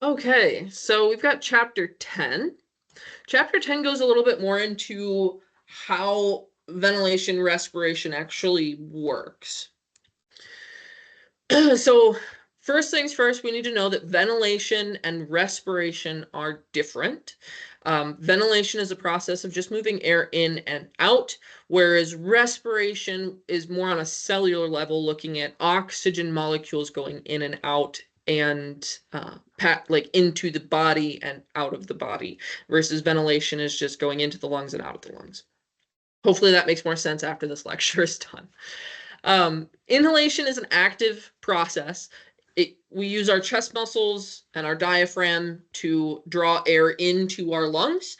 Okay, so we've got chapter 10. Chapter 10 goes a little bit more into how ventilation respiration actually works. So, first things first, we need to know that ventilation and respiration are different. Ventilation is a process of just moving air in and out, whereas respiration is more on a cellular level, looking at oxygen molecules going in and out and like into the body and out of the body, versus ventilation is just going into the lungs and out of the lungs. Hopefully that makes more sense after this lecture is done. Inhalation is an active process. We use our chest muscles and our diaphragm to draw air into our lungs.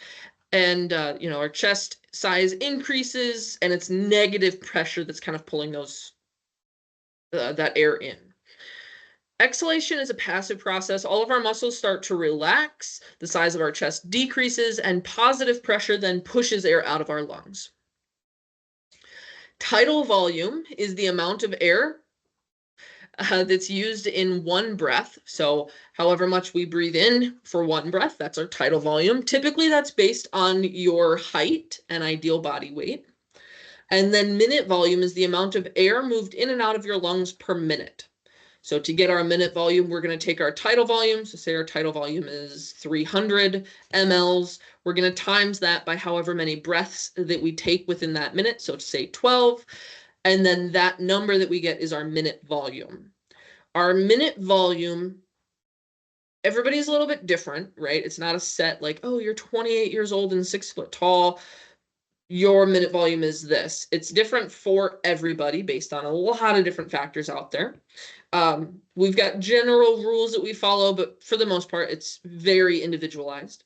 And, our chest size increases and it's negative pressure that's kind of pulling that air in. Exhalation is a passive process. All of our muscles start to relax, the size of our chest decreases, and positive pressure then pushes air out of our lungs. Tidal volume is the amount of air that's used in one breath. So however much we breathe in for one breath, that's our tidal volume. Typically that's based on your height and ideal body weight. And then minute volume is the amount of air moved in and out of your lungs per minute. So to get our minute volume, we're going to take our tidal volume. So say our tidal volume is 300 mLs. We're going to times that by however many breaths that we take within that minute. So to say 12. And then that number that we get is our minute volume. Our minute volume, everybody's a little bit different, right? It's not a set like, oh, you're 28 years old and 6 foot tall. Your minute volume is this. It's different for everybody based on a lot of different factors out there. We've got general rules that we follow, but for the most part, it's very individualized.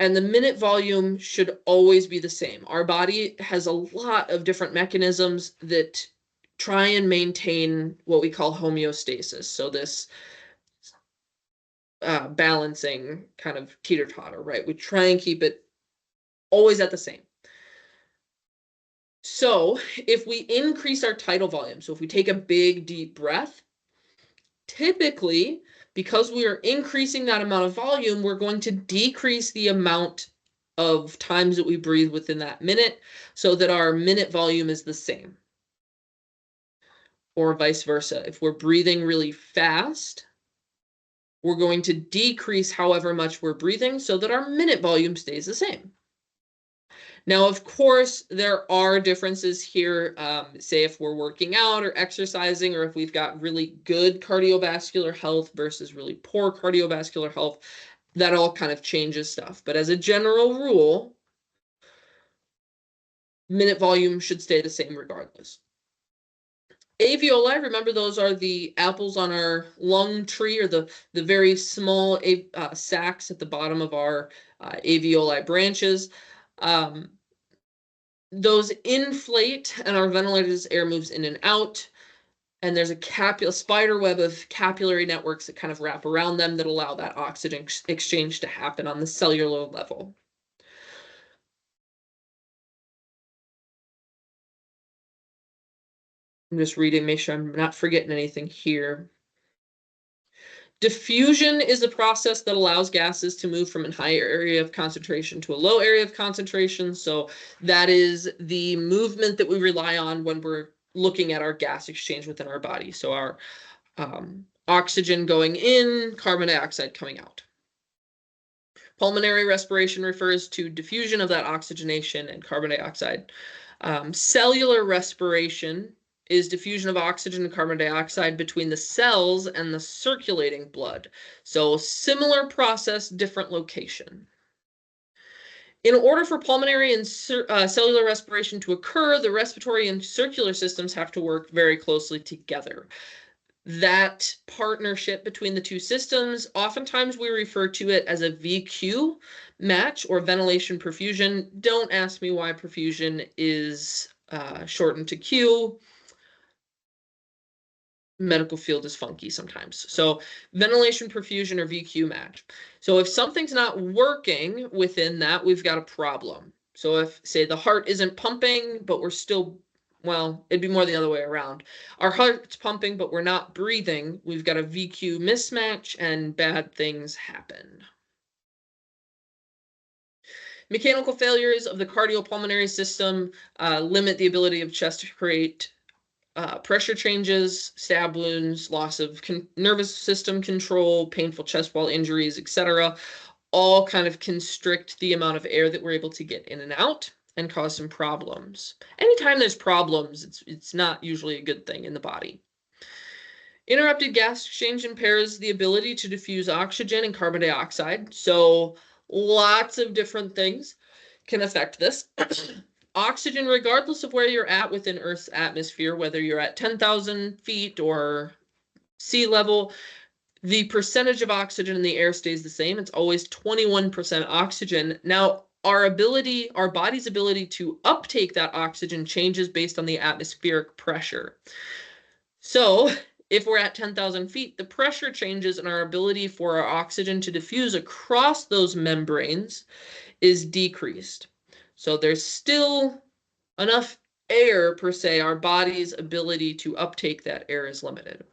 And the minute volume should always be the same. Our body has a lot of different mechanisms that try and maintain what we call homeostasis. So this balancing kind of teeter-totter, right? We try and keep it always at the same. So if we increase our tidal volume, so if we take a big, deep breath, typically, because we are increasing that amount of volume, we're going to decrease the amount of times that we breathe within that minute so that our minute volume is the same. Or vice versa. If we're breathing really fast, we're going to decrease however much we're breathing so that our minute volume stays the same. Now, of course, there are differences here. Say if we're working out or exercising, or if we've got really good cardiovascular health versus really poor cardiovascular health, that all kind of changes stuff. But as a general rule, minute volume should stay the same regardless. Alveoli, remember those are the apples on our lung tree, or the very small sacs at the bottom of our alveoli branches. Those inflate and our ventilator's air moves in and out. And there's a spider web of capillary networks that kind of wrap around them that allow that oxygen exchange to happen on the cellular level. I'm just reading, make sure I'm not forgetting anything here. Diffusion is a process that allows gases to move from a higher area of concentration to a low area of concentration. So that is the movement that we rely on when we're looking at our gas exchange within our body. So our oxygen going in, carbon dioxide coming out. Pulmonary respiration refers to diffusion of that oxygenation and carbon dioxide. Cellular respiration is diffusion of oxygen and carbon dioxide between the cells and the circulating blood. So similar process, different location. In order for pulmonary and cellular respiration to occur, the respiratory and circular systems have to work very closely together. That partnership between the two systems, oftentimes we refer to it as a VQ match or ventilation perfusion. Don't ask me why perfusion is shortened to Q. Medical field is funky sometimes. So ventilation perfusion or VQ match. So if something's not working within that, we've got a problem. So if, say, the heart isn't pumping, but we're still well, it'd be more the other way around. Our heart's pumping, but we're not breathing. We've got a VQ mismatch and bad things happen. Mechanical failures of the cardiopulmonary system limit the ability of chest to create pressure changes, stab wounds, loss of nervous system control, painful chest wall injuries, etc. All kind of constrict the amount of air that we're able to get in and out and cause some problems. Anytime there's problems, it's not usually a good thing in the body. Interrupted gas exchange impairs the ability to diffuse oxygen and carbon dioxide. So lots of different things can affect this. Oxygen, regardless of where you're at within Earth's atmosphere, whether you're at 10,000 feet or sea level, the percentage of oxygen in the air stays the same. It's always 21% oxygen. Now, our body's ability to uptake that oxygen changes based on the atmospheric pressure. So if we're at 10,000 feet, the pressure changes and our ability for our oxygen to diffuse across those membranes is decreased. So there's still enough air, per se, our body's ability to uptake that air is limited.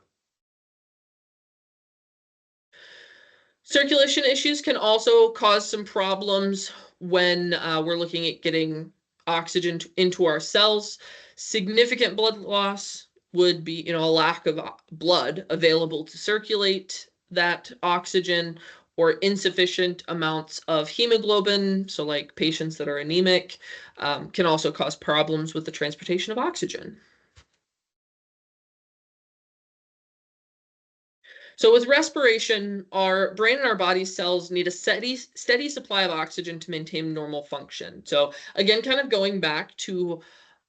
Circulation issues can also cause some problems when we're looking at getting oxygen into our cells. Significant blood loss would be, a lack of blood available to circulate that oxygen, or insufficient amounts of hemoglobin, so like patients that are anemic, can also cause problems with the transportation of oxygen. So with respiration, our brain and our body cells need a steady supply of oxygen to maintain normal function. So again, kind of going back to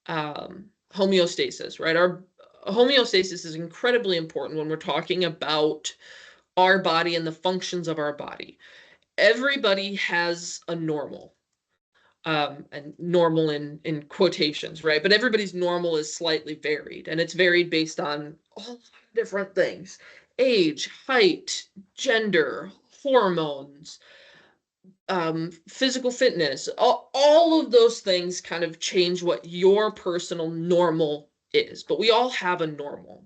homeostasis, right? Our homeostasis is incredibly important when we're talking about our body and the functions of our body. Everybody has a normal, and normal in quotations, right? But everybody's normal is slightly varied, and it's varied based on all different things: age, height, gender, hormones, physical fitness. All of those things kind of change what your personal normal is, but we all have a normal.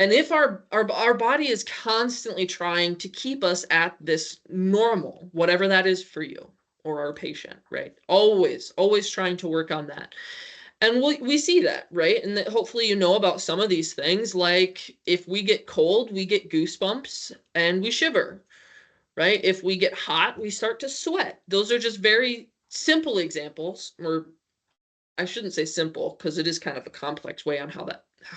And if our body is constantly trying to keep us at this normal, whatever that is for you or our patient, right? Always trying to work on that. And we see that, right? And that hopefully you know about some of these things, like if we get cold, we get goosebumps and we shiver, right? If we get hot, we start to sweat. Those are just very simple examples, or I shouldn't say simple because it is kind of a complex way on how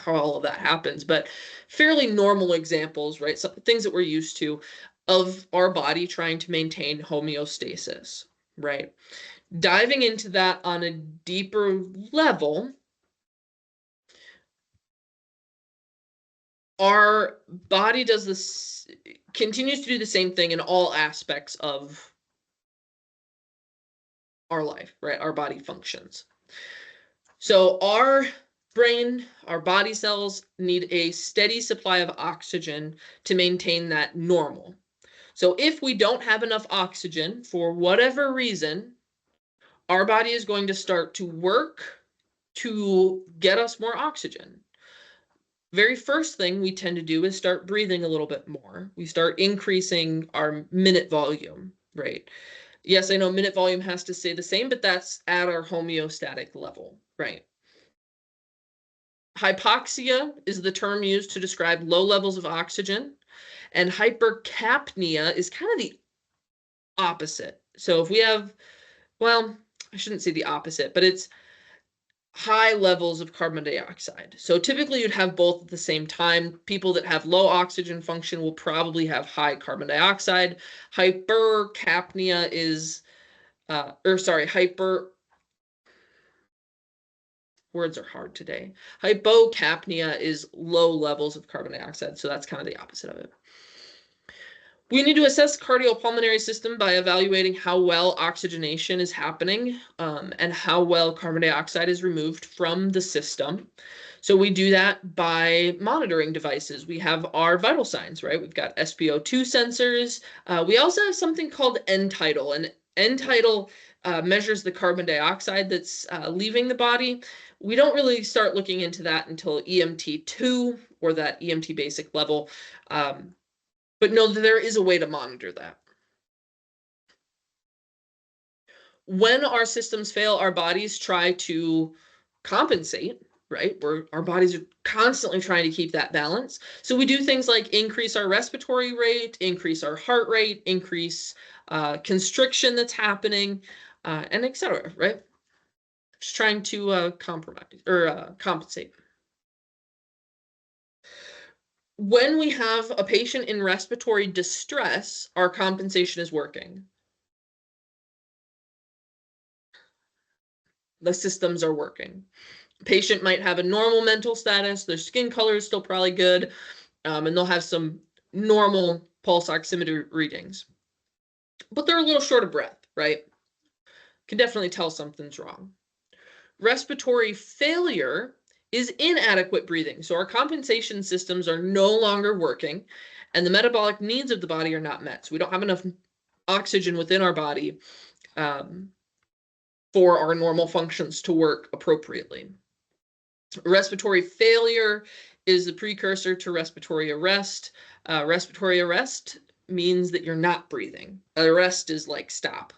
all of that happens, but fairly normal examples, right? So things that we're used to of our body trying to maintain homeostasis, right? Diving into that on a deeper level, our body continues to do the same thing in all aspects of our life, right? Our body functions. So our brain, our body cells need a steady supply of oxygen to maintain that normal. So if we don't have enough oxygen for whatever reason, our body is going to start to work to get us more oxygen. Very first thing we tend to do is start breathing a little bit more. We start increasing our minute volume, right? Yes, I know minute volume has to stay the same, but that's at our homeostatic level, right? Hypoxia is the term used to describe low levels of oxygen, and hypercapnia is kind of the opposite. So if we have, well, I shouldn't say the opposite, but it's high levels of carbon dioxide. So typically you'd have both at the same time. People that have low oxygen function will probably have high carbon dioxide. Hypercapnia is, words are hard today. Hypocapnia is low levels of carbon dioxide, so that's kind of the opposite of it. We need to assess the cardiopulmonary system by evaluating how well oxygenation is happening, and how well carbon dioxide is removed from the system. So we do that by monitoring devices. We have our vital signs, right? We've got SpO2 sensors. We also have something called end tidal, and end tidal measures the carbon dioxide that's leaving the body. We don't really start looking into that until EMT 2 or that EMT basic level. But know that there is a way to monitor that. When our systems fail, our bodies try to compensate, right? Our bodies are constantly trying to keep that balance. So we do things like increase our respiratory rate, increase our heart rate, increase constriction that's happening, and etc., right? Just trying to compromise or compensate. When we have a patient in respiratory distress, our compensation is working. The systems are working. Patient might have a normal mental status, their skin color is still probably good, and they'll have some normal pulse oximeter readings. But they're a little short of breath, right? Can definitely tell something's wrong. Respiratory failure is inadequate breathing. So our compensation systems are no longer working, and the metabolic needs of the body are not met. So we don't have enough oxygen within our body for our normal functions to work appropriately. Respiratory failure is the precursor to respiratory arrest. Respiratory arrest means that you're not breathing. Arrest is like stop.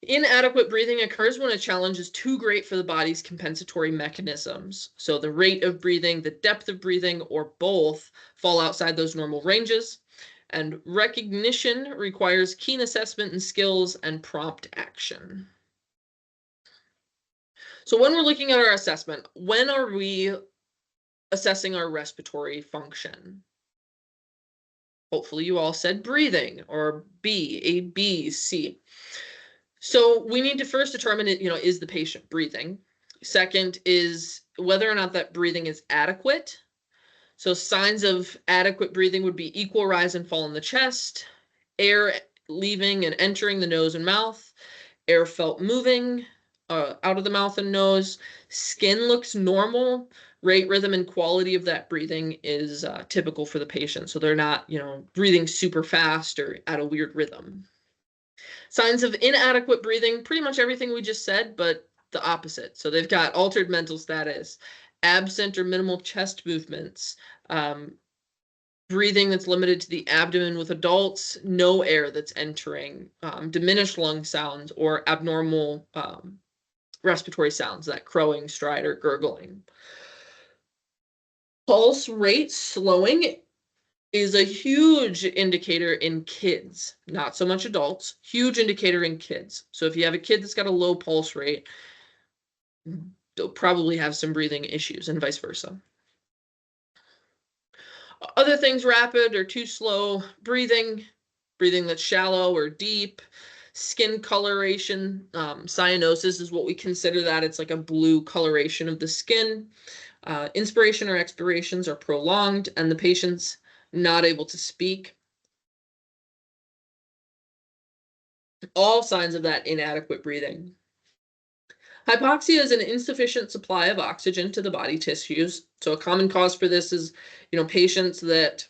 Inadequate breathing occurs when a challenge is too great for the body's compensatory mechanisms. So the rate of breathing, the depth of breathing, or both fall outside those normal ranges. And recognition requires keen assessment and skills and prompt action. So when we're looking at our assessment, when are we assessing our respiratory function? Hopefully you all said breathing or B, A, B, C. So we need to first determine, is the patient breathing? Second is whether or not that breathing is adequate. So signs of adequate breathing would be equal rise and fall in the chest, air leaving and entering the nose and mouth, air felt moving out of the mouth and nose, skin looks normal, rate, rhythm, and quality of that breathing is typical for the patient. So they're not, breathing super fast or at a weird rhythm. Signs of inadequate breathing, pretty much everything we just said, but the opposite. So they've got altered mental status, absent or minimal chest movements, breathing that's limited to the abdomen with adults, no air that's entering, diminished lung sounds, or abnormal respiratory sounds, that crowing, stridor, gurgling. Pulse rate slowing is a huge indicator in kids, not so much adults, huge indicator in kids. So if you have a kid that's got a low pulse rate, they'll probably have some breathing issues and vice versa. Other things, rapid or too slow breathing, breathing that's shallow or deep, skin coloration, cyanosis is what we consider that. It's like a blue coloration of the skin. Inspiration or expirations are prolonged, and the patient's not able to speak. All signs of that inadequate breathing. Hypoxia is an insufficient supply of oxygen to the body tissues. So a common cause for this is, patients that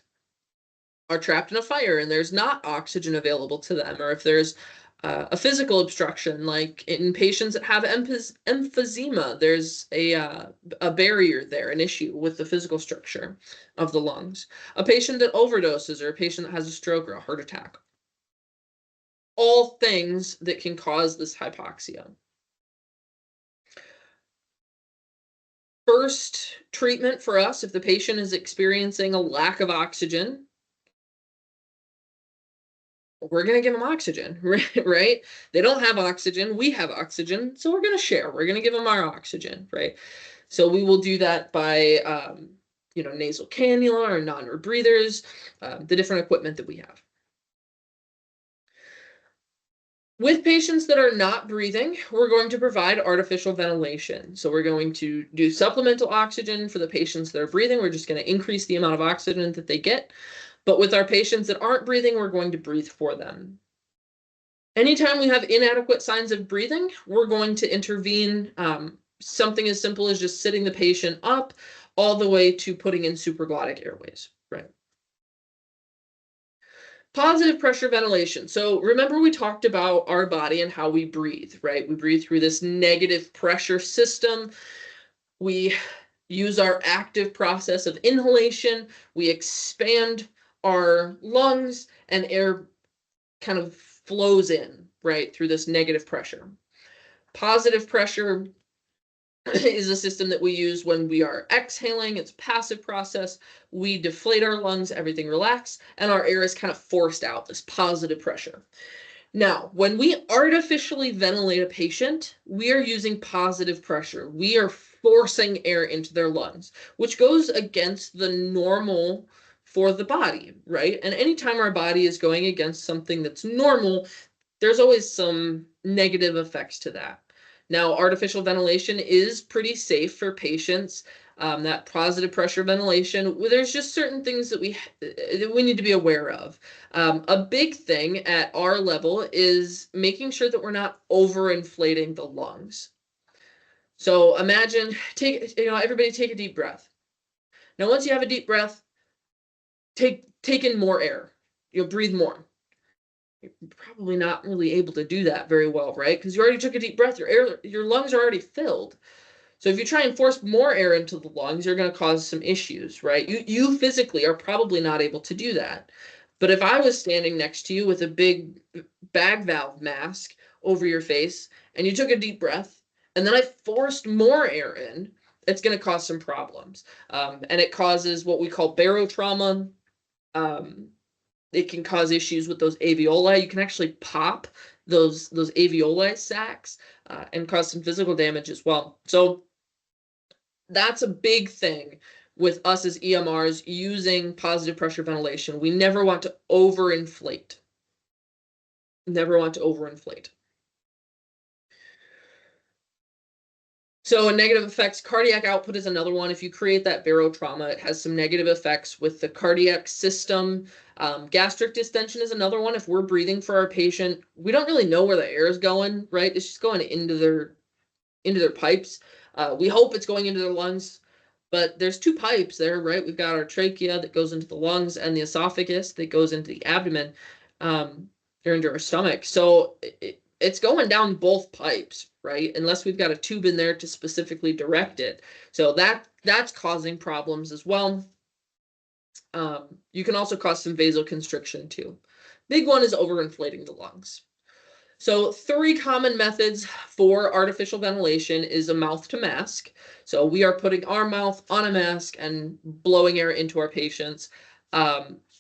are trapped in a fire and there's not oxygen available to them, or if there's a physical obstruction, like in patients that have emphysema, there's a barrier there, an issue with the physical structure of the lungs. A patient that overdoses, or a patient that has a stroke or a heart attack. All things that can cause this hypoxia. First treatment for us, if the patient is experiencing a lack of oxygen, we're going to give them oxygen, right? They don't have oxygen. We have oxygen. So we're going to share. We're going to give them our oxygen, right? So we will do that by, nasal cannula or non-rebreathers, the different equipment that we have. With patients that are not breathing, we're going to provide artificial ventilation. So we're going to do supplemental oxygen for the patients that are breathing. We're just going to increase the amount of oxygen that they get. But with our patients that aren't breathing, we're going to breathe for them. Anytime we have inadequate signs of breathing, we're going to intervene. Something as simple as just sitting the patient up, all the way to putting in supraglottic airways, right? Positive pressure ventilation. So remember we talked about our body and how we breathe, right? We breathe through this negative pressure system. We use our active process of inhalation. We expand our lungs and air kind of flows in, right, through this negative pressure. Positive pressure is a system that we use when we are exhaling. It's a passive process. We deflate our lungs, everything relax, and our air is kind of forced out, this positive pressure. Now, when we artificially ventilate a patient, we are using positive pressure. We are forcing air into their lungs, which goes against the normal for the body, right? And anytime our body is going against something that's normal, there's always some negative effects to that. Now, artificial ventilation is pretty safe for patients. That positive pressure ventilation, there's just certain things that we need to be aware of. A big thing at our level is making sure that we're not overinflating the lungs. So imagine, everybody take a deep breath. Now, once you have a deep breath, take in more air. You'll breathe more. You're probably not really able to do that very well, right? Because you already took a deep breath. Your lungs are already filled. So if you try and force more air into the lungs, you're going to cause some issues, right? You physically are probably not able to do that. But if I was standing next to you with a big bag valve mask over your face and you took a deep breath and then I forced more air in, it's going to cause some problems. And it causes what we call barotrauma. It can cause issues with those alveoli. You can actually pop those alveoli sacs and cause some physical damage as well. So that's a big thing with us as EMRs using positive pressure ventilation. We never want to overinflate. Never want to overinflate. So negative effects, cardiac output is another one. If you create that barotrauma, it has some negative effects with the cardiac system. Gastric distension is another one. If we're breathing for our patient, we don't really know where the air is going, right? It's just going into their pipes. We hope it's going into their lungs, but there's two pipes there, right? We've got our trachea that goes into the lungs and the esophagus that goes into the abdomen, or into our stomach. So it's going down both pipes, right? Unless we've got a tube in there to specifically direct it. So that's causing problems as well. You can also cause some vasoconstriction too. Big one is overinflating the lungs. So 3 common methods for artificial ventilation is a mouth to mask. So we are putting our mouth on a mask and blowing air into our patients.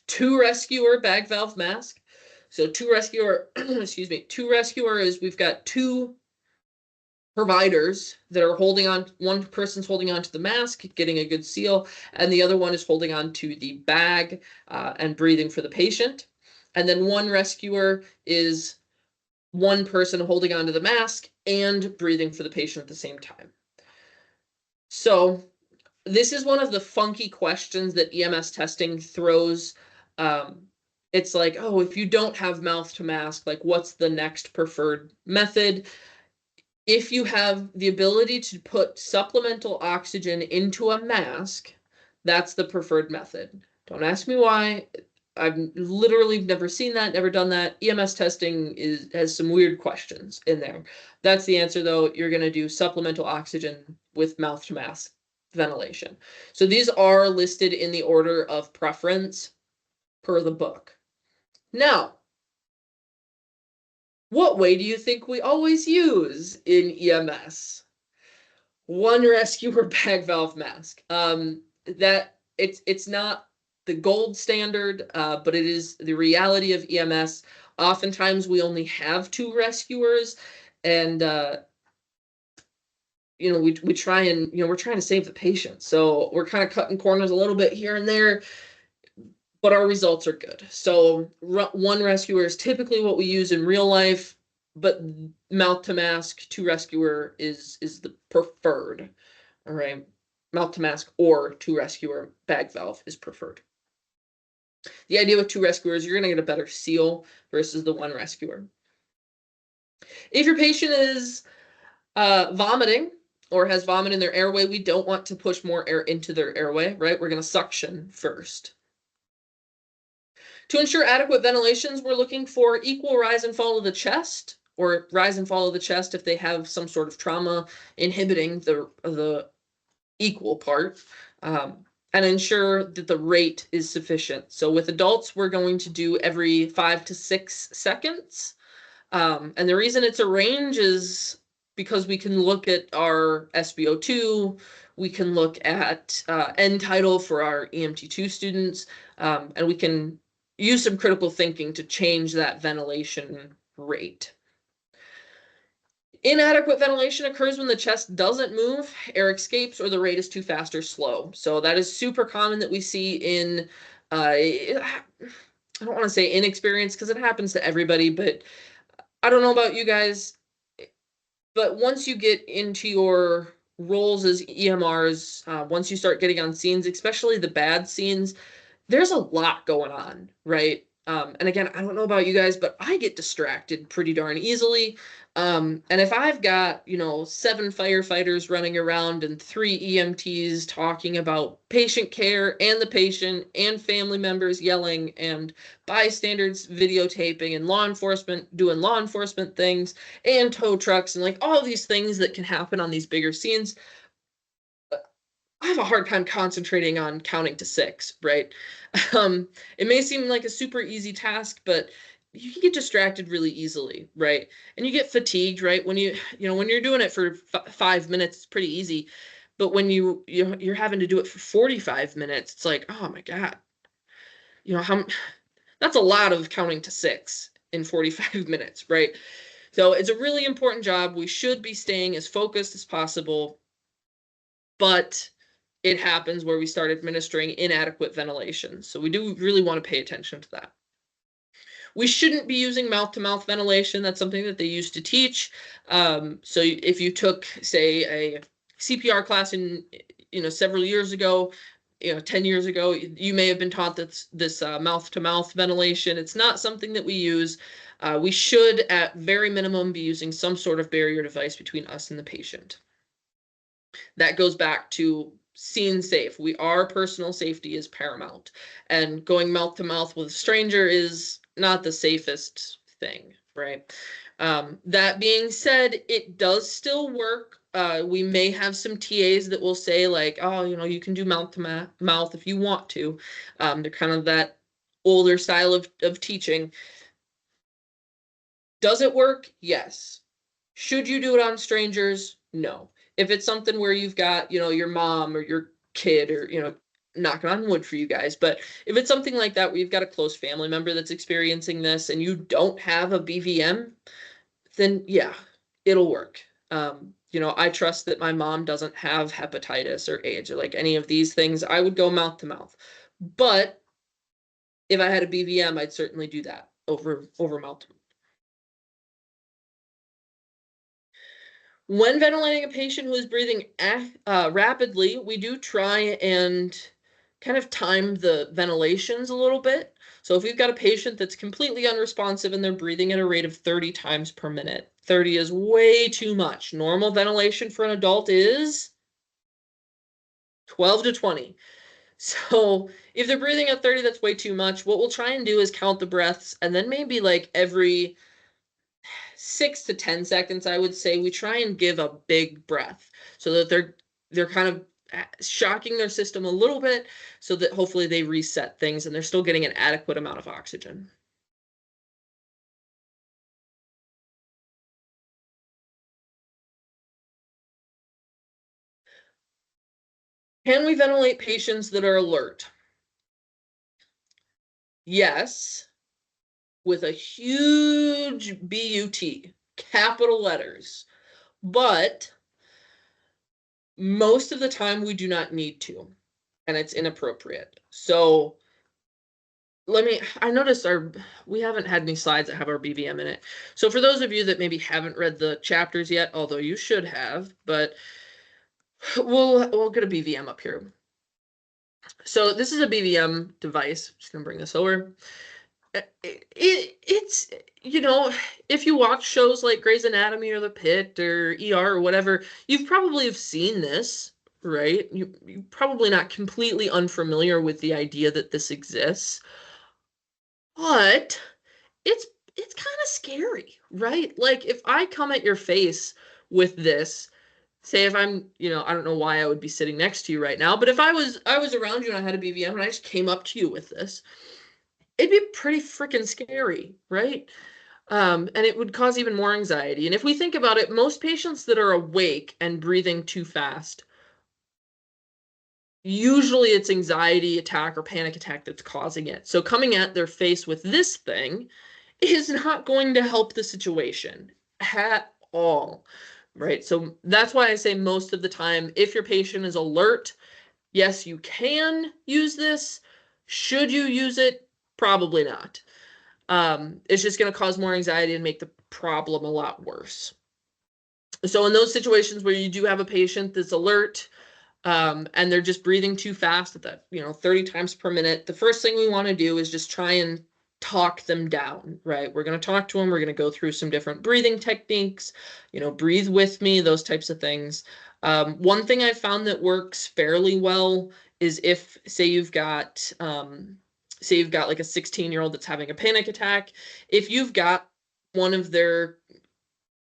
2 rescuer bag valve mask. So 2 rescuer, excuse me, 2 rescuer is we've got 2 providers that are holding on. One person's holding on to the mask, getting a good seal, and the other one is holding on to the bag and breathing for the patient. And then 1 rescuer is 1 person holding onto the mask and breathing for the patient at the same time. So this is one of the funky questions that EMS testing throws. It's like, oh, if you don't have mouth to mask, like what's the next preferred method? If you have the ability to put supplemental oxygen into a mask, that's the preferred method. Don't ask me why. I've literally never seen that, never done that. EMS testing has some weird questions in there. That's the answer, though. You're going to do supplemental oxygen with mouth to mask ventilation. So these are listed in the order of preference per the book. Now, what way do you think we always use in EMS? 1 rescuer bag valve mask. That it's not the gold standard, but it is the reality of EMS. Oftentimes we only have 2 rescuers, and we try and we're trying to save the patient, so we're kind of cutting corners a little bit here and there, but our results are good. So 1 rescuer is typically what we use in real life, but mouth to mask 2 rescuer is the preferred. All right, mouth to mask or 2 rescuer bag valve is preferred. The idea with 2 rescuers, you're going to get a better seal versus the 1 rescuer. If your patient is vomiting or has vomit in their airway, we don't want to push more air into their airway, right? We're going to suction first. To ensure adequate ventilations, we're looking for equal rise and fall of the chest, or rise and fall of the chest if they have some sort of trauma inhibiting the equal part, and ensure that the rate is sufficient. So with adults, we're going to do every 5 to 6 seconds. And the reason it's a range is because we can look at our SpO2, we can look at end tidal for our EMT2 students, and we can use some critical thinking to change that ventilation rate. Inadequate ventilation occurs when the chest doesn't move, air escapes, or the rate is too fast or slow. So that is super common that we see in, I don't want to say inexperience because it happens to everybody, but I don't know about you guys, but once you get into your roles as EMRs, once you start getting on scenes, especially the bad scenes, there's a lot going on, right? And again, I don't know about you guys, but I get distracted pretty darn easily. And if I've got, 7 firefighters running around and 3 EMTs talking about patient care and the patient and family members yelling and bystanders videotaping and law enforcement doing law enforcement things and tow trucks and like all these things that can happen on these bigger scenes, I have a hard time concentrating on counting to 6, right? It may seem like a super easy task, but you can get distracted really easily, right? And you get fatigued, right? When when you're doing it for 5 minutes, it's pretty easy. But when you're having to do it for 45 minutes, it's like, oh my God, how that's a lot of counting to 6 in 45 minutes, right? So it's a really important job. We should be staying as focused as possible, but it happens where we start administering inadequate ventilation. So we do really want to pay attention to that. We shouldn't be using mouth-to-mouth ventilation. That's something that they used to teach. So if you took, say, a CPR class in, several years ago, 10 years ago, you may have been taught that this mouth-to-mouth ventilation. It's not something that we use. We should, at very minimum, be using some sort of barrier device between us and the patient. That goes back to scene safe. Our personal safety is paramount, and going mouth to mouth with a stranger is not the safest thing, right? That being said, it does still work. We may have some TAs that will say like, oh, you can do mouth to mouth if you want to. They're kind of that older style of teaching. Does it work? Yes. Should you do it on strangers? No. If it's something where you've got, your mom or your kid or, knocking on wood for you guys, but if it's something like that where you've got a close family member that's experiencing this and you don't have a BVM, then yeah, it'll work. I trust that my mom doesn't have hepatitis or AIDS or like any of these things. I would go mouth to mouth. But if I had a BVM, I'd certainly do that over mouth to mouth. When ventilating a patient who is breathing rapidly, we do try and kind of time the ventilations a little bit. So if we've got a patient that's completely unresponsive and they're breathing at a rate of 30 times per minute, 30 is way too much. Normal ventilation for an adult is 12 to 20. So if they're breathing at 30, that's way too much. What we'll try and do is count the breaths, and then maybe like every 6 to 10 seconds, I would say, we try and give a big breath so that they're kind of shocking their system a little bit so that hopefully they reset things and they're still getting an adequate amount of oxygen. Can we ventilate patients that are alert? Yes, with a huge BUT, capital letters. But most of the time we do not need to, and it's inappropriate. So I noticed we haven't had any slides that have our BVM in it. So for those of you that maybe haven't read the chapters yet, although you should have, but we'll get a BVM up here. So this is a BVM device. I'm just gonna bring this over. It's if you watch shows like Grey's Anatomy or The Pit or ER or whatever, you've probably have seen this, right? You're probably not completely unfamiliar with the idea that this exists. but it's kind of scary, right? Like if I come at your face with this, say if I'm, I don't know why I would be sitting next to you right now, but if I was around you and I had a BVM and I just came up to you with this, it'd be pretty freaking scary, right? And it would cause even more anxiety. And if we think about it, most patients that are awake and breathing too fast, usually it's anxiety attack or panic attack that's causing it. So coming at their face with this thing is not going to help the situation at all, right? So that's why I say most of the time, if your patient is alert, yes, you can use this. Should you use it? Probably not. It's just going to cause more anxiety and make the problem a lot worse. So in those situations where you do have a patient that's alert, and they're just breathing too fast at that, 30 times per minute, the first thing we want to do is just try and talk them down, right? We're going to talk to them. We're going to go through some different breathing techniques, breathe with me, those types of things. One thing I found that works fairly well is if, say you've got like a 16-year-old that's having a panic attack, if you've got one of their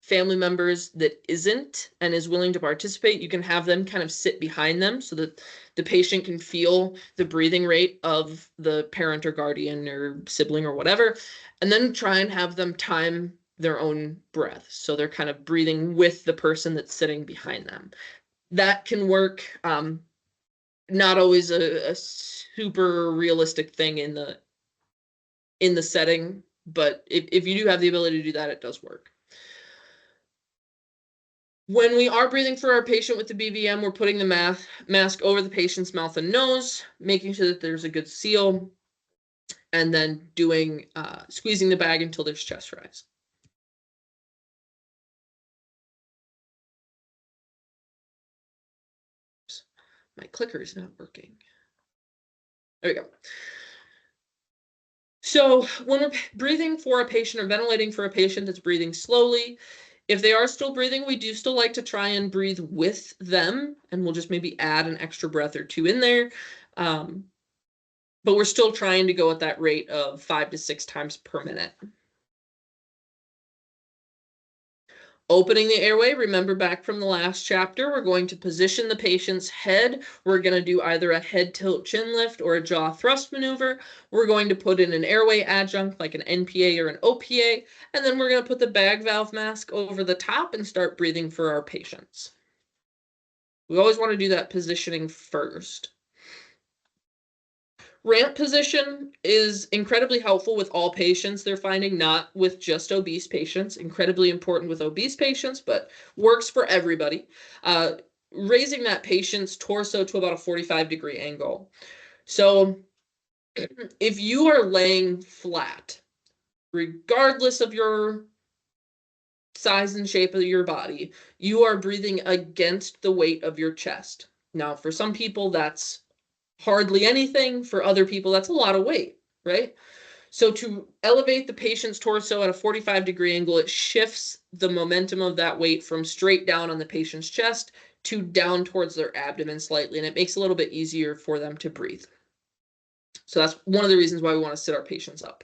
family members that isn't and is willing to participate, you can have them kind of sit behind them so that the patient can feel the breathing rate of the parent or guardian or sibling or whatever, and then try and have them time their own breath. So they're kind of breathing with the person that's sitting behind them. That can work. Not always a super realistic thing in the setting, but if you do have the ability to do that, it does work. When we are breathing for our patient with the BVM, we're putting the mask over the patient's mouth and nose, making sure that there's a good seal, and then doing squeezing the bag until there's chest rise. My clicker is not working. There we go. So when we're breathing for a patient or ventilating for a patient that's breathing slowly, if they are still breathing, we do still like to try and breathe with them, and we'll just maybe add an extra breath or two in there. But we're still trying to go at that rate of 5 to 6 times per minute. Opening the airway, remember back from the last chapter, we're going to position the patient's head. We're going to do either a head tilt chin lift or a jaw thrust maneuver. We're going to put in an airway adjunct like an NPA or an OPA, and then we're going to put the bag valve mask over the top and start breathing for our patients. We always want to do that positioning first. Ramp position is incredibly helpful with all patients they're finding, not with just obese patients. Incredibly important with obese patients, but works for everybody. Raising that patient's torso to about a 45-degree angle. So if you are laying flat, regardless of your size and shape of your body, you are breathing against the weight of your chest. Now, for some people, that's hardly anything. For other people, that's a lot of weight, right? So to elevate the patient's torso at a 45-degree angle, it shifts the momentum of that weight from straight down on the patient's chest to down towards their abdomen slightly, and it makes it a little bit easier for them to breathe. So that's one of the reasons why we want to sit our patients up.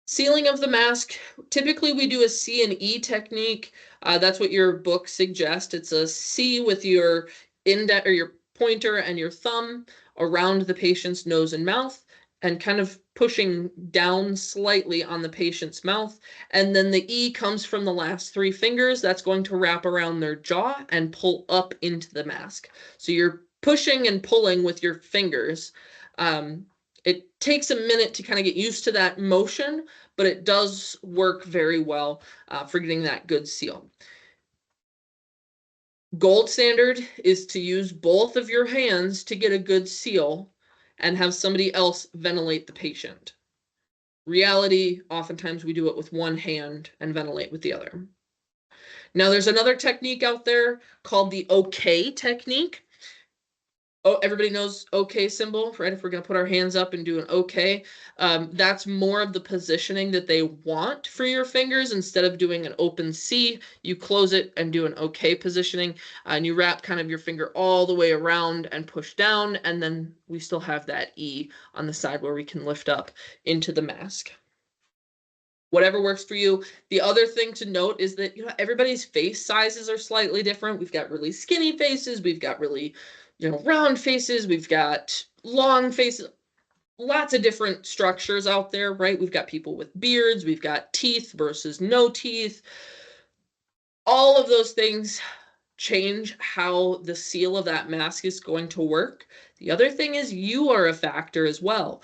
Sealing of the mask, typically we do a C and E technique. That's what your book suggests. It's a C with your index or your pointer and your thumb around the patient's nose and mouth, and kind of pushing down slightly on the patient's mouth. And then the E comes from the last 3 fingers. That's going to wrap around their jaw and pull up into the mask. So you're pushing and pulling with your fingers. It takes a minute to kind of get used to that motion, but it does work very well for getting that good seal. Gold standard is to use both of your hands to get a good seal and have somebody else ventilate the patient. Reality, oftentimes we do it with one hand and ventilate with the other. Now there's another technique out there called the OK technique. Oh, everybody knows okay symbol, right? If we're going to put our hands up and do an okay, that's more of the positioning that they want for your fingers. Instead of doing an open C, you close it and do an okay positioning, and you wrap kind of your finger all the way around and push down, and then we still have that E on the side where we can lift up into the mask. Whatever works for you. The other thing to note is that, you know, everybody's face sizes are slightly different. We've got really skinny faces, we've got really, you know, round faces, we've got long faces, lots of different structures out there, right? We've got people with beards, we've got teeth versus no teeth. All of those things change how the seal of that mask is going to work. The other thing is you are a factor as well.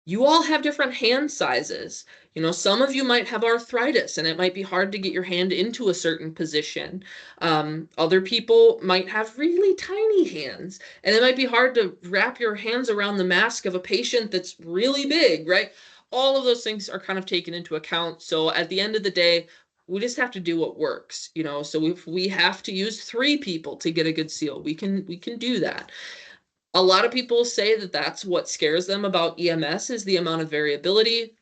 You all have different hand sizes. You know, some of you might have arthritis and it might be hard to get your hand into a certain position. Other people might have really tiny hands and it might be hard to wrap your hands around the mask of a patient that's really big, right? All of those things are kind of taken into account. So at the end of the day, we just have to do what works, you know. So if we have to use 3 people to get a good seal, we can do that. A lot of people say that that's what scares them about EMS is the amount of variability.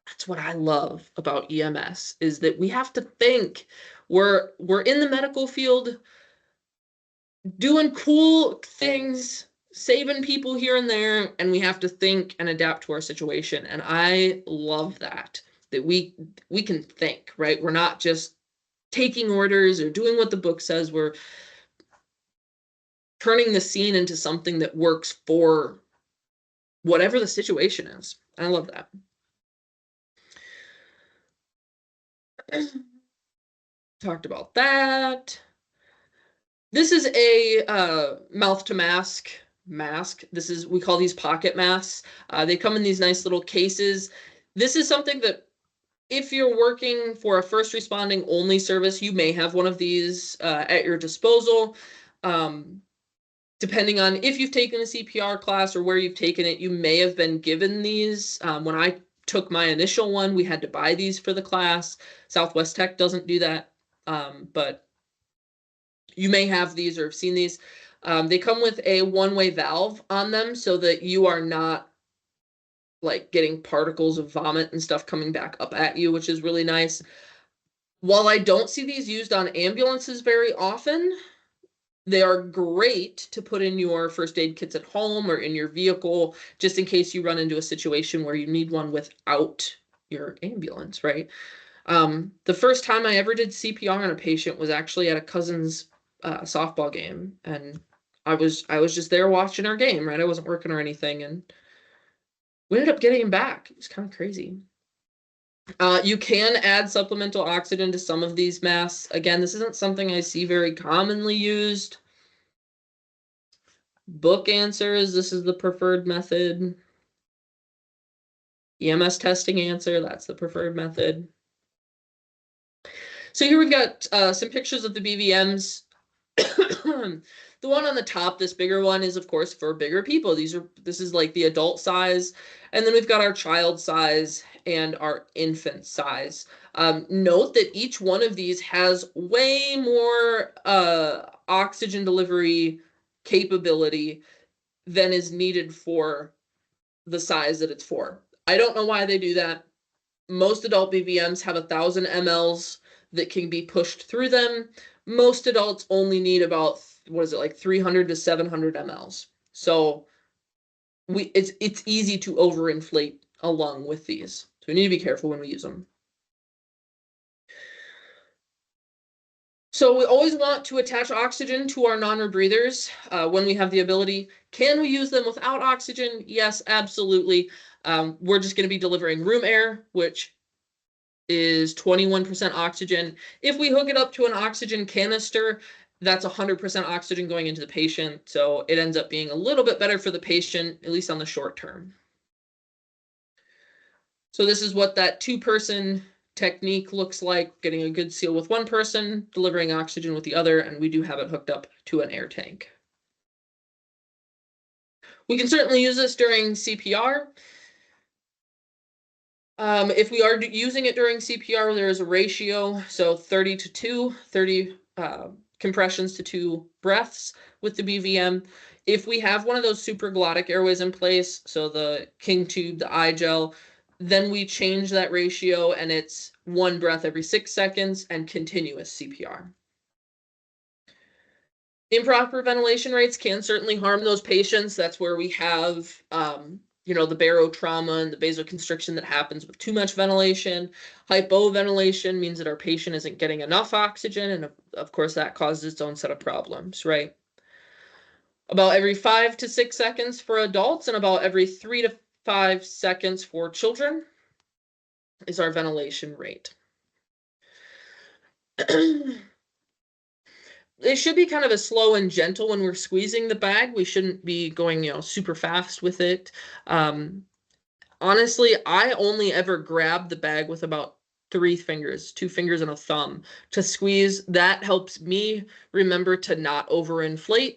That's what I love about EMS is that we have to think. We're in the medical field doing cool things, saving people here and there, and we have to think and adapt to our situation. And I love that we can think, right? We're not just taking orders or doing what the book says. We're turning the scene into something that works for whatever the situation is. I love that. Talked about that. This is a mouth to mask. This is, we call these pocket masks. They come in these nice little cases. This is something that if you're working for a first responding only service, you may have one of these at your disposal. Depending on if you've taken a CPR class or where you've taken it, you may have been given these. When I took my initial one, we had to buy these for the class. Southwest Tech doesn't do that, but you may have these or have seen these. They come with a one-way valve on them so that you are not like getting particles of vomit and stuff coming back up at you, which is really nice. While I don't see these used on ambulances very often, they are great to put in your first aid kits at home or in your vehicle, just in case you run into a situation where you need one without your ambulance, right? The first time I ever did CPR on a patient was actually at a cousin's softball game, and I was just there watching our game, right? I wasn't working or anything, and we ended up getting him back. It was kind of crazy. You can add supplemental oxygen to some of these masks. Again, this isn't something I see very commonly used. Book answers, this is the preferred method. EMS testing answer, that's the preferred method. So here we've got some pictures of the BVMs. The one on the top, this bigger one, is of course for bigger people. This is like the adult size. And then we've got our child size and our infant size. Note that each one of these has way more oxygen delivery capability than is needed for the size that it's for. I don't know why they do that. Most adult BVMs have 1,000 mLs that can be pushed through them. Most adults only need about, what is it, like 300 to 700 mLs. So it's easy to overinflate a lung with these. So we need to be careful when we use them. So we always want to attach oxygen to our non-rebreathers when we have the ability. Can we use them without oxygen? Yes, absolutely. We're just going to be delivering room air, which is 21% oxygen. If we hook it up to an oxygen canister, that's 100% oxygen going into the patient. So it ends up being a little bit better for the patient, at least on the short term. So this is what that 2-person technique looks like, getting a good seal with one person, delivering oxygen with the other, and we do have it hooked up to an air tank. We can certainly use this during CPR. If we are using it during CPR, there is a ratio, so 30 to 2, 30 compressions to 2 breaths with the BVM. If we have one of those supraglottic airways in place, so the king tube, the eye gel, then we change that ratio and it's 1 breath every 6 seconds and continuous CPR. Improper ventilation rates can certainly harm those patients. That's where we have, the barotrauma and the vasoconstriction that happens with too much ventilation. Hypoventilation means that our patient isn't getting enough oxygen, and of course that causes its own set of problems, right? About every 5 to 6 seconds for adults and about every 3 to 5 seconds for children is our ventilation rate. It should be kind of a slow and gentle when we're squeezing the bag. We shouldn't be going, super fast with it. Honestly, I only ever grab the bag with about 3 fingers, 2 fingers and a thumb to squeeze. That helps me remember to not overinflate.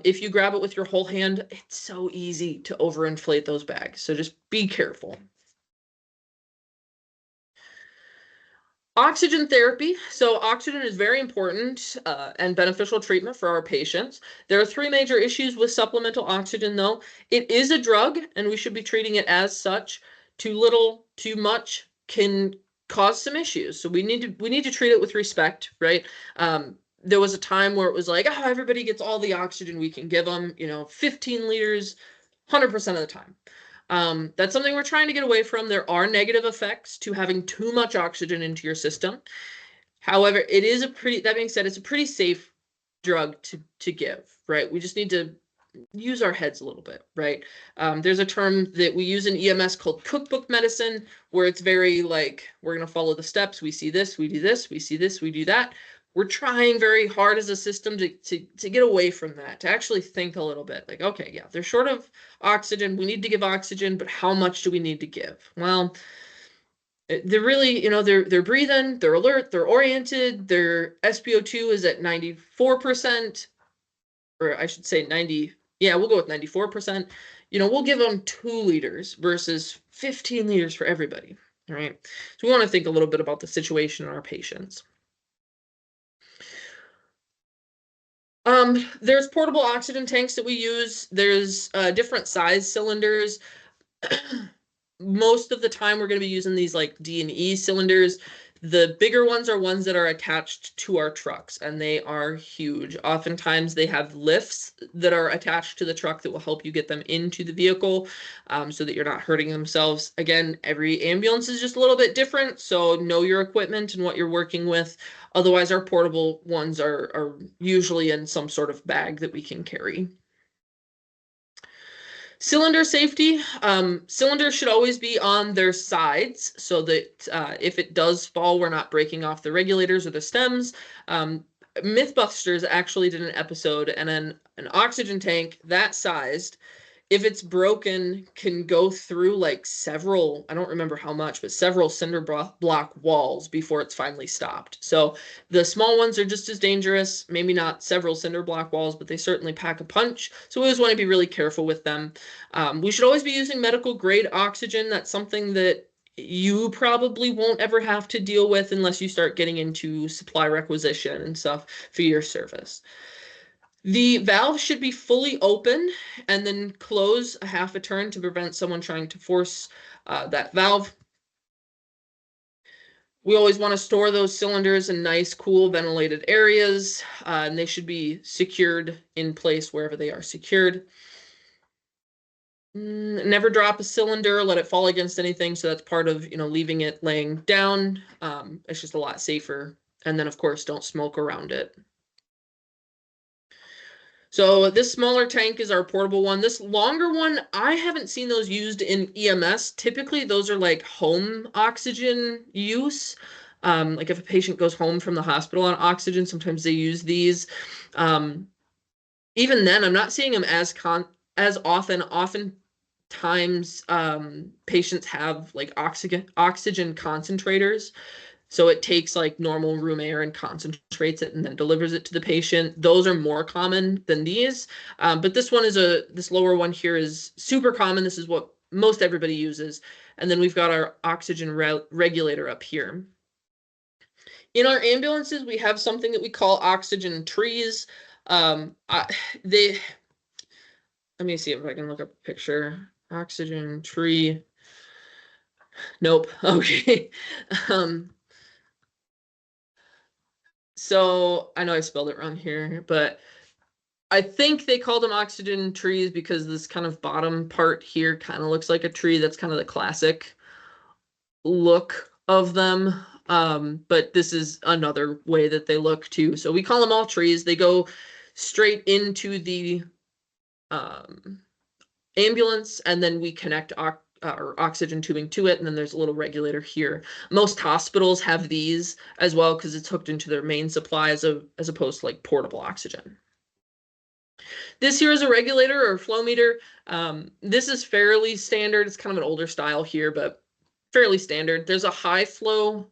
If you grab it with your whole hand, it's so easy to overinflate those bags. So just be careful. Oxygen therapy. So oxygen is very important and beneficial treatment for our patients. There are 3 major issues with supplemental oxygen, though. It is a drug, and we should be treating it as such. Too little, too much can cause some issues. So we need to treat it with respect, right? There was a time where it was like, oh, everybody gets all the oxygen we can give them, 15 liters, 100% of the time. That's something we're trying to get away from. There are negative effects to having too much oxygen into your system. However, that being said, it's a pretty safe drug to give, right? We just need to use our heads a little bit, right? There's a term that we use in EMS called cookbook medicine, where it's very like, we're going to follow the steps. We see this, we do this, we see this, we do that. We're trying very hard as a system to get away from that, to actually think a little bit like, okay, yeah, they're short of oxygen. We need to give oxygen, but how much do we need to give? Well, they're really, they're breathing, they're alert, they're oriented, their SpO2 is at 94%, or I should say 90. Yeah, we'll go with 94%. We'll give them 2 liters versus 15 liters for everybody. All right. So we want to think a little bit about the situation in our patients. There's portable oxygen tanks that we use. There's different size cylinders. Most of the time we're going to be using these like D&E cylinders. The bigger ones are ones that are attached to our trucks, and they are huge. Oftentimes they have lifts that are attached to the truck that will help you get them into the vehicle, so that you're not hurting themselves. Again, every ambulance is just a little bit different, so know your equipment and what you're working with. Otherwise, our portable ones are usually in some sort of bag that we can carry. Cylinder safety. Cylinders should always be on their sides so that if it does fall, we're not breaking off the regulators or the stems. Mythbusters actually did an episode, and an oxygen tank that sized, if it's broken, can go through like several, I don't remember how much, but several cinder block walls before it's finally stopped. So the small ones are just as dangerous, maybe not several cinder block walls, but they certainly pack a punch. So we always want to be really careful with them. We should always be using medical grade oxygen. That's something that you probably won't ever have to deal with unless you start getting into supply requisition and stuff for your service. The valve should be fully open and then close a half a turn to prevent someone trying to force that valve. We always want to store those cylinders in nice, cool, ventilated areas, and they should be secured in place wherever they are secured. Never drop a cylinder, let it fall against anything. So that's part of, leaving it laying down. It's just a lot safer. And then, of course, don't smoke around it. So this smaller tank is our portable one. This longer one, I haven't seen those used in EMS. Typically, those are like home oxygen use. Like if a patient goes home from the hospital on oxygen, sometimes they use these. Even then, I'm not seeing them as often. Oftentimes, patients have like oxygen concentrators. So it takes like normal room air and concentrates it and then delivers it to the patient. Those are more common than these. But this lower one here is super common. This is what most everybody uses. And then we've got our oxygen regulator up here. In our ambulances, we have something that we call oxygen trees. They, let me see if I can look up a picture. Oxygen tree. Nope. Okay. Um, so I know I spelled it wrong here, but I think they called them oxygen trees because this kind of bottom part here kind of looks like a tree. That's kind of the classic look of them. But this is another way that they look too. So we call them all trees. They go straight into the um, ambulance, and then we connect or oxygen tubing to it, and then there's a little regulator here. Most hospitals have these as well because it's hooked into their main supply as opposed to like portable oxygen. This here is a regulator or flow meter. This is fairly standard. It's kind of an older style here, but fairly standard. There's a high flow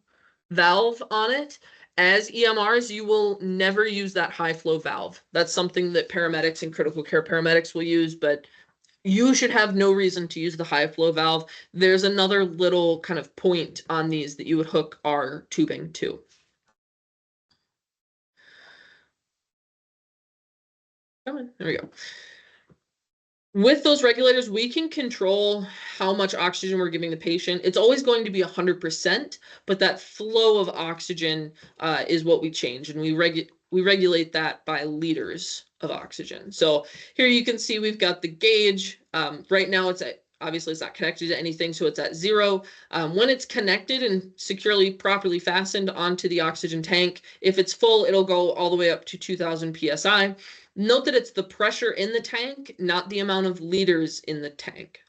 valve on it. As EMRs, you will never use that high flow valve. That's something that paramedics and critical care paramedics will use, but you should have no reason to use the high flow valve. There's another little kind of point on these that you would hook our tubing to. Come on, there we go. With those regulators, we can control how much oxygen we're giving the patient. It's always going to be 100%, but that flow of oxygen is what we change, and we regulate that by liters of oxygen. So here you can see we've got the gauge. Right now it's at, obviously it's not connected to anything, so it's at 0. When it's connected and securely, properly fastened onto the oxygen tank, if it's full, it'll go all the way up to 2000 PSI. Note that it's the pressure in the tank, not the amount of liters in the tank.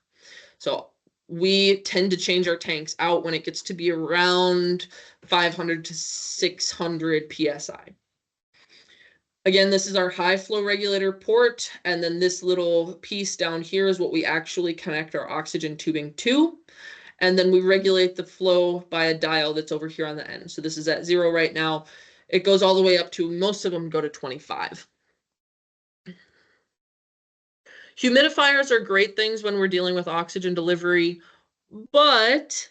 So we tend to change our tanks out when it gets to be around 500 to 600 PSI. Again, this is our high flow regulator port, and then this little piece down here is what we actually connect our oxygen tubing to. And then we regulate the flow by a dial that's over here on the end. So this is at 0 right now. It goes all the way up to, most of them go to 25. Humidifiers are great things when we're dealing with oxygen delivery, but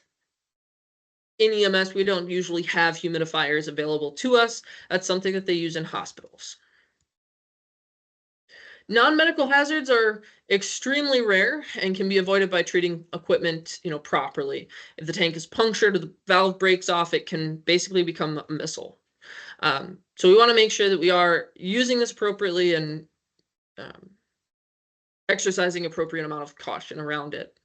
in EMS, we don't usually have humidifiers available to us. That's something that they use in hospitals. Non-medical hazards are extremely rare and can be avoided by treating equipment, properly. If the tank is punctured or the valve breaks off, it can basically become a missile. So we want to make sure that we are using this appropriately and exercising appropriate amount of caution around it.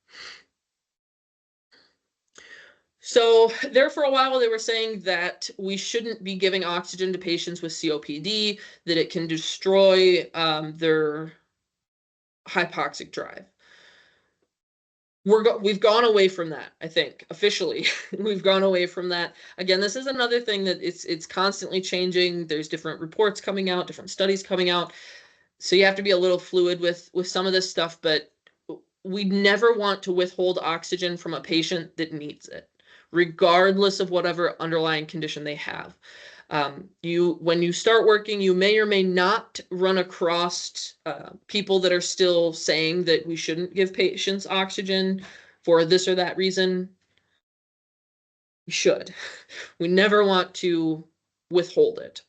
So there for a while, they were saying that we shouldn't be giving oxygen to patients with COPD, that it can destroy their hypoxic drive. We've gone away from that, I think, officially. We've gone away from that. Again, this is another thing that it's constantly changing. There's different reports coming out, different studies coming out. So you have to be a little fluid with some of this stuff, but we never want to withhold oxygen from a patient that needs it, regardless of whatever underlying condition they have. When you start working, you may or may not run across people that are still saying that we shouldn't give patients oxygen for this or that reason. We should. We never want to withhold it.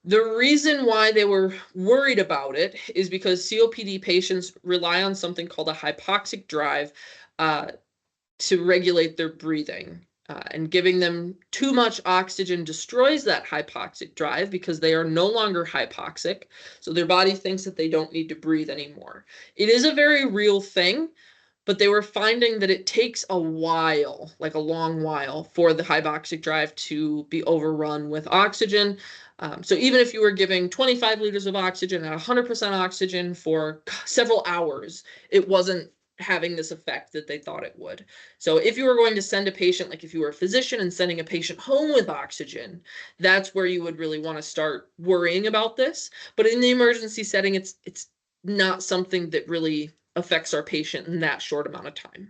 The reason why they were worried about it is because COPD patients rely on something called a hypoxic drive to regulate their breathing. And giving them too much oxygen destroys that hypoxic drive because they are no longer hypoxic. So their body thinks that they don't need to breathe anymore. It is a very real thing, but they were finding that it takes a while, like a long while, for the hypoxic drive to be overrun with oxygen. So even if you were giving 25 liters of oxygen at 100% oxygen for several hours, it wasn't having this effect that they thought it would. So if you were going to send a patient, like if you were a physician and sending a patient home with oxygen, that's where you would really want to start worrying about this. But in the emergency setting, it's not something that really affects our patient in that short amount of time.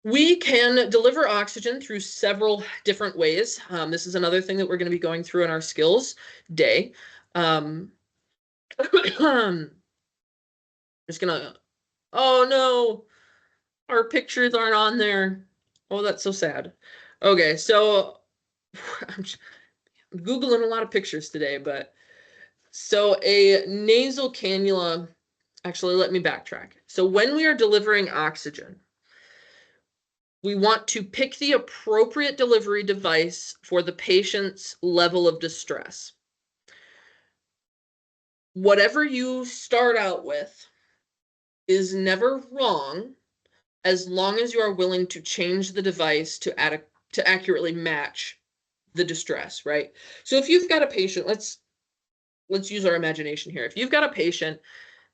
We can deliver oxygen through several different ways. This is another thing that we're going to be going through in our skills day. Just gonna, oh no, our pictures aren't on there. Oh, that's so sad. Okay, so I'm Googling a lot of pictures today, but so a nasal cannula, actually, let me backtrack. So when we are delivering oxygen, we want to pick the appropriate delivery device for the patient's level of distress. Whatever you start out with is never wrong as long as you are willing to change the device to accurately match the distress, right? So if you've got a patient, let's use our imagination here. If you've got a patient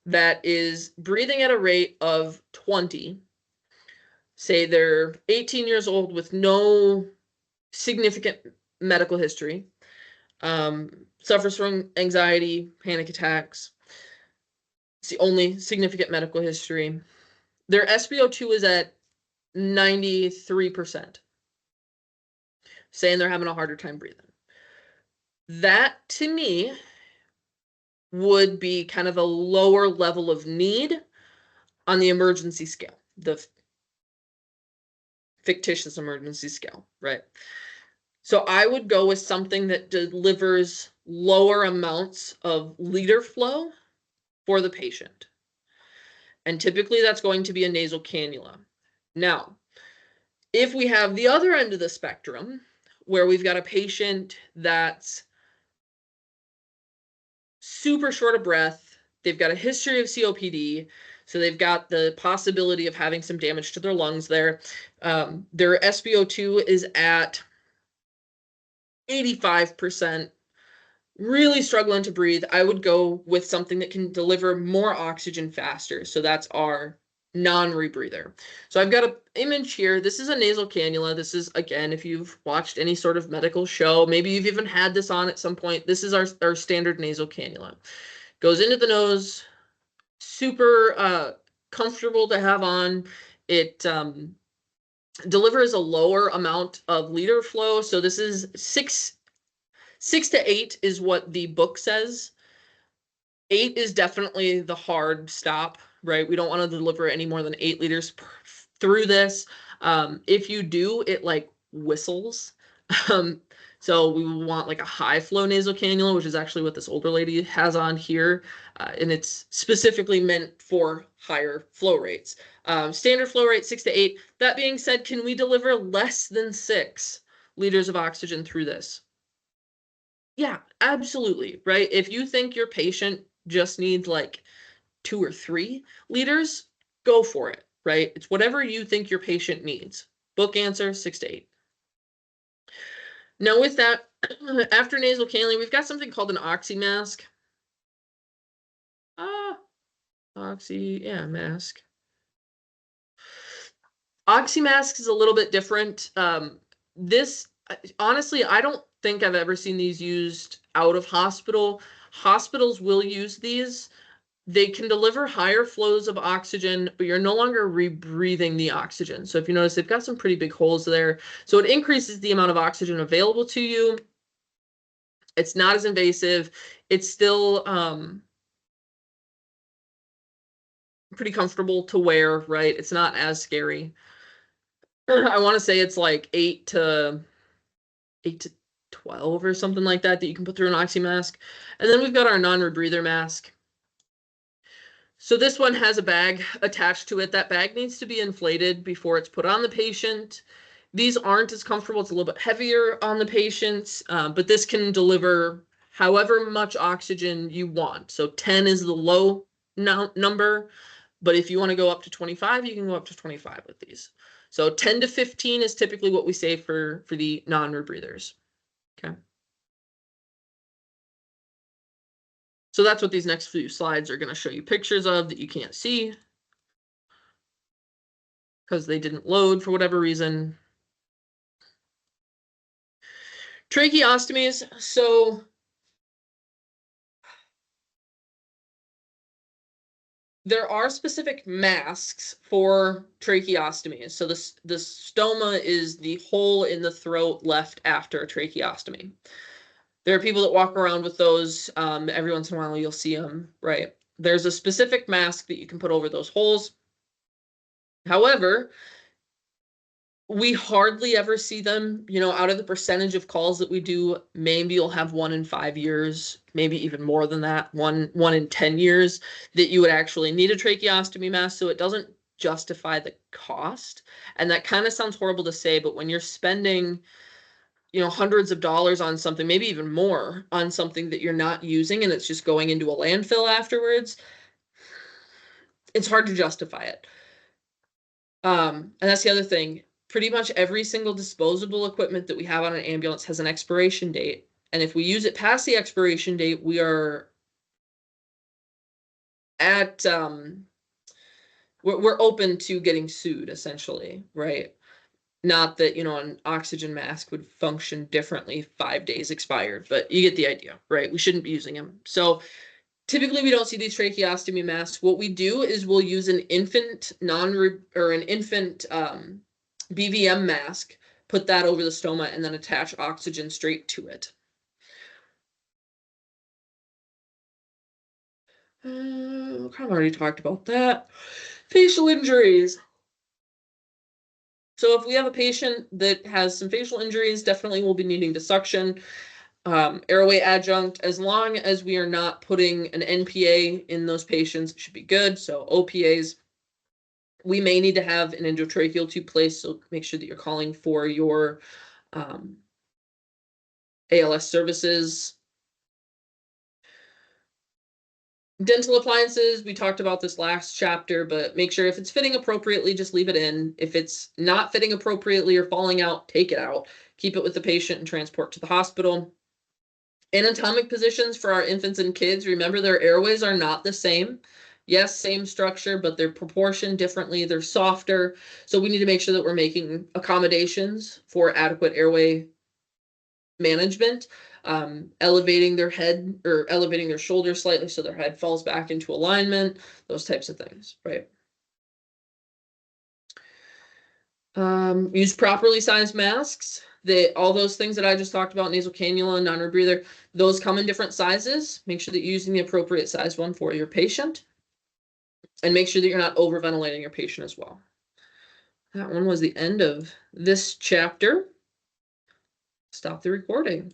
that is breathing at a rate of 20, say they're 18 years old with no significant medical history, suffers from anxiety, panic attacks. It's the only significant medical history. Their SpO2 is at 93%, saying they're having a harder time breathing. That, to me, would be kind of a lower level of need on the emergency scale, the fictitious emergency scale, right? So I would go with something that delivers lower amounts of liter flow for the patient. And typically that's going to be a nasal cannula. Now, if we have the other end of the spectrum, where we've got a patient that's super short of breath, they've got a history of COPD, so they've got the possibility of having some damage to their lungs there. Their SpO2 is at 85%, really struggling to breathe, I would go with something that can deliver more oxygen faster. So that's our non-rebreather. So I've got an image here. This is a nasal cannula. This is, again, if you've watched any sort of medical show, maybe you've even had this on at some point. This is our standard nasal cannula. Goes into the nose, super comfortable to have on. It delivers a lower amount of liter flow. So this is 6 to 8 is what the book says. 8 is definitely the hard stop, right? We don't want to deliver any more than 8 liters through this. If you do, it like whistles. So we want like a high flow nasal cannula, which is actually what this older lady has on here. And it's specifically meant for higher flow rates. Standard flow rate 6 to 8. That being said, can we deliver less than 6 liters of oxygen through this? Yeah, absolutely, right? If you think your patient just needs like 2 or 3 liters, go for it, right? It's whatever you think your patient needs. Book answer 6 to 8. Now with that, after nasal cannula, we've got something called an oxy mask. Mask. Oxy mask is a little bit different. This, honestly, I don't think I've ever seen these used out of hospital. Hospitals will use these. They can deliver higher flows of oxygen, but you're no longer rebreathing the oxygen. So if you notice, they've got some pretty big holes there. So it increases the amount of oxygen available to you. It's not as invasive. It's still pretty comfortable to wear, right? It's not as scary. I want to say it's like 8 to 12 or something like that you can put through an oxy mask. And then we've got our non-rebreather mask. So this one has a bag attached to it. That bag needs to be inflated before it's put on the patient. These aren't as comfortable. It's a little bit heavier on the patients, but this can deliver however much oxygen you want. So 10 is the low number, but if you want to go up to 25, you can go up to 25 with these. So 10 to 15 is typically what we say for the non-rebreathers. Okay. So that's what these next few slides are going to show you pictures of that you can't see because they didn't load for whatever reason. Tracheostomies. So there are specific masks for tracheostomies. So the stoma is the hole in the throat left after a tracheostomy. There are people that walk around with those. Every once in a while you'll see them, right? There's a specific mask that you can put over those holes. However, We hardly ever see them, out of the percentage of calls that we do, maybe you'll have 1 in 5 years, maybe even more than that, one in 10 years that you would actually need a tracheostomy mask. So it doesn't justify the cost. And that kind of sounds horrible to say, but when you're spending, hundreds of dollars on something, maybe even more on something that you're not using and it's just going into a landfill afterwards, it's hard to justify it. And that's the other thing. Pretty much every single disposable equipment that we have on an ambulance has an expiration date. And if we use it past the expiration date, we are at we're open to getting sued, essentially, right? Not that, an oxygen mask would function differently 5 days expired, but you get the idea, right? We shouldn't be using them. So typically we don't see these tracheostomy masks. What we do is we'll use an infant BVM mask, put that over the stoma, and then attach oxygen straight to it. Kind of already talked about that. Facial injuries. So if we have a patient that has some facial injuries, definitely we'll be needing to suction. Airway adjunct, as long as we are not putting an NPA in those patients, it should be good. So OPAs, we may need to have an endotracheal tube placed, so make sure that you're calling for your ALS services. Dental appliances, we talked about this last chapter, but make sure if it's fitting appropriately, just leave it in. If it's not fitting appropriately or falling out, take it out. Keep it with the patient and transport to the hospital. Anatomic positions for our infants and kids, remember their airways are not the same. Yes, same structure, but they're proportioned differently. They're softer. So we need to make sure that we're making accommodations for adequate airway management. Elevating their head or elevating their shoulders slightly so their head falls back into alignment, those types of things, right? Use properly sized masks. All those things that I just talked about, nasal cannula, non-rebreather, those come in different sizes. Make sure that you're using the appropriate size one for your patient. And make sure that you're not overventilating your patient as well. That one was the end of this chapter. Stop the recording.